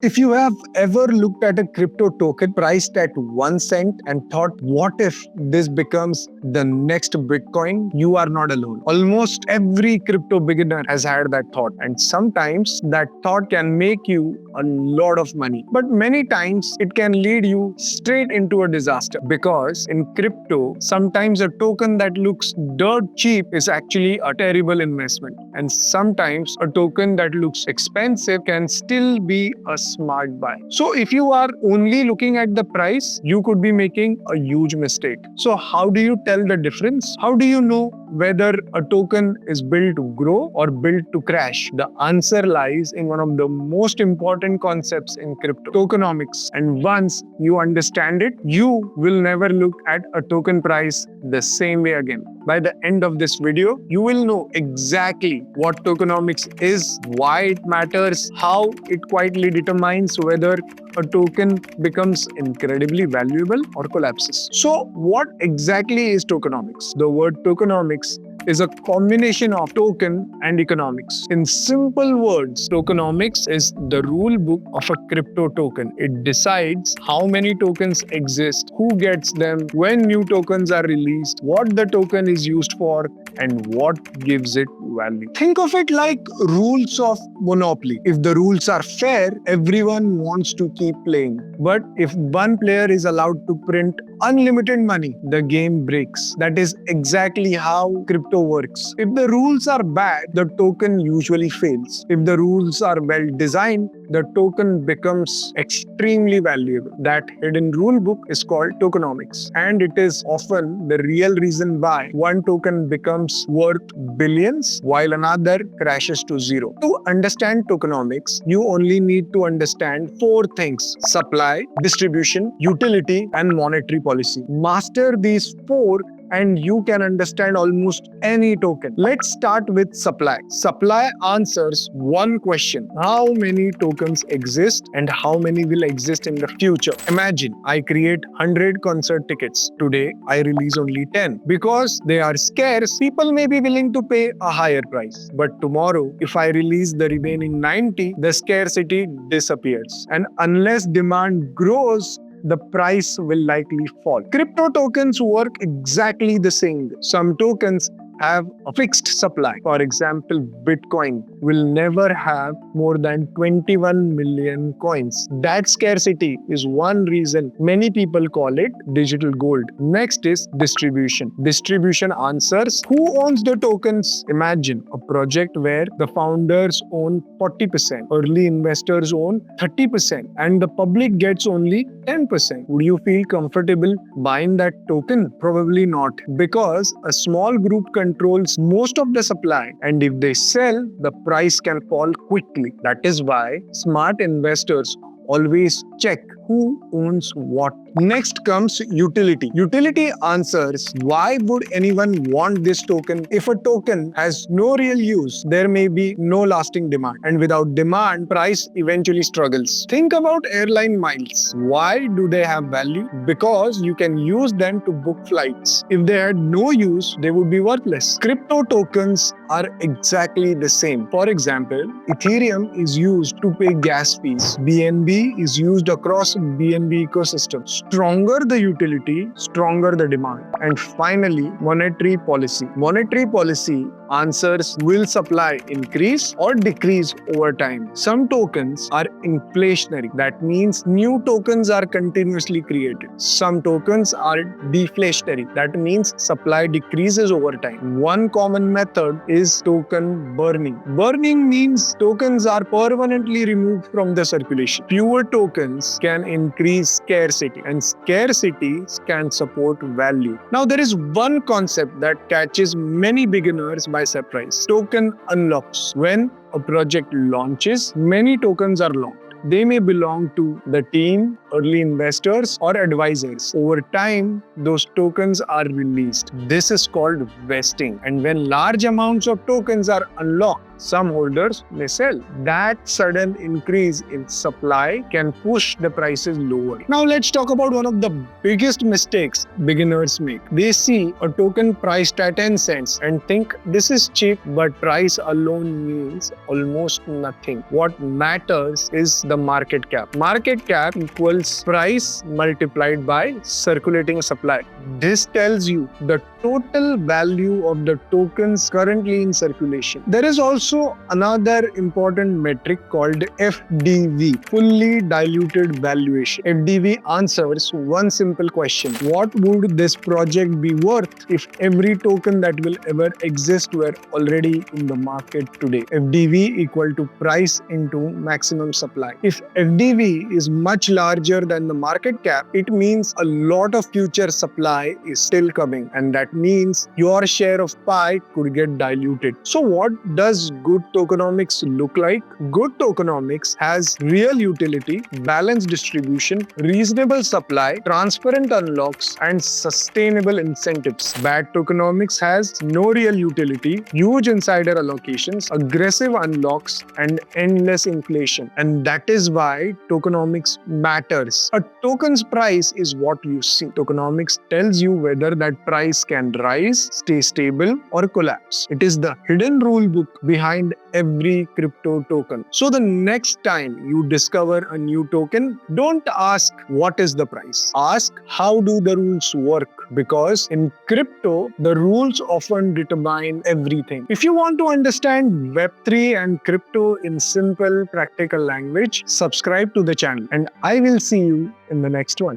If you have ever looked at a crypto token priced at 1 cent and thought, what if this becomes the next Bitcoin? You are not alone. Almost every crypto beginner has had that thought, and sometimes that thought can make you a lot of money. But many times it can lead you straight into a disaster, because in crypto, sometimes a token that looks dirt cheap is actually a terrible investment. And sometimes a token that looks expensive can still be a smart buy. So if you are only looking at the price, you could be making a huge mistake. So how do you tell the difference? How do you know whether a token is built to grow or built to crash? The answer lies in one of the most important concepts in crypto, tokenomics. And once you understand it, you will never look at a token price the same way again. By the end of this video, you will know exactly what tokenomics is, why it matters, how it quietly determines whether a token becomes incredibly valuable or collapses. So, what exactly is tokenomics? The word tokenomics is a combination of token and economics. In simple words, tokenomics is the rule book of a crypto token. It decides how many tokens exist, who gets them, when new tokens are released, what the token is used for, and what gives it value. Think of it like rules of Monopoly. If the rules are fair, everyone wants to keep playing. But if one player is allowed to print unlimited money, the game breaks. That is exactly how crypto works. If the rules are bad, the token usually fails. If the rules are well designed, the token becomes extremely valuable. That hidden rule book is called tokenomics, and it is often the real reason why one token becomes worth billions while another crashes to zero. To understand tokenomics, you only need to understand four things: supply, distribution, utility, and monetary policy. Master these four and you can understand almost any token. Let's start with supply. Supply answers one question: how many tokens exist and how many will exist in the future? Imagine I create 100 concert tickets. Today, I release only 10. Because they are scarce, people may be willing to pay a higher price. But tomorrow, if I release the remaining 90, the scarcity disappears. And unless demand grows, the price will likely fall. Crypto tokens work exactly the same way. Some tokens have a fixed supply. For example, Bitcoin will never have more than 21 million coins. That scarcity is one reason many people call it digital gold. Next is distribution. Distribution answers who owns the tokens. Imagine a project where the founders own 40%, early investors own 30%, and the public gets only 10%. Would you feel comfortable buying that token? Probably not, because a small group controls most of the supply, and if they sell, the price can fall quickly. That is why smart investors always check who owns what. Next comes utility. Utility answers why would anyone want this token? If a token has no real use, there may be no lasting demand. And without demand, price eventually struggles. Think about airline miles. Why do they have value? Because you can use them to book flights. If they had no use, they would be worthless. Crypto tokens are exactly the same. For example, Ethereum is used to pay gas fees. BNB is used across BNB ecosystem. Stronger the utility, stronger the demand. And finally, monetary policy. Monetary policy answers will supply increase or decrease over time. Some tokens are inflationary. That means new tokens are continuously created. Some tokens are deflationary. That means supply decreases over time. One common method is token burning. Burning means tokens are permanently removed from the circulation. Fewer tokens can increase scarcity, and scarcity can support value. Now, there is one concept that catches many beginners by surprise: token unlocks. When a project launches, many tokens are locked. They may belong to the team, early investors, or advisors. Over time, those tokens are released. This is called vesting. And when large amounts of tokens are unlocked, some holders may sell. That sudden increase in supply can push the prices lower. Now let's talk about one of the biggest mistakes beginners make. They see a token priced at 10 cents and think this is cheap, but price alone means almost nothing. What matters is the market cap. Market cap equals price multiplied by circulating supply. This tells you the total value of the tokens currently in circulation. There is also another important metric called FDV, fully diluted valuation. FDV answers one simple question: what would this project be worth if every token that will ever exist were already in the market today? FDV equal to price into maximum supply. If FDV is much larger than the market cap, it means a lot of future supply is still coming, and that means your share of pie could get diluted. So what does good tokenomics look like? Good tokenomics has real utility, balanced distribution, reasonable supply, transparent unlocks, and sustainable incentives. Bad tokenomics has no real utility, huge insider allocations, aggressive unlocks, and endless inflation. And that is why tokenomics matters. A token's price is what you see. Tokenomics tells you whether that price can rise, stay stable, or collapse. It is the hidden rule book behind every crypto token. So the next time you discover a new token, don't ask what is the price. Ask how do the rules work, because in crypto, the rules often determine everything. If you want to understand Web3 and crypto in simple, practical language, subscribe to the channel, and I will see you in the next one.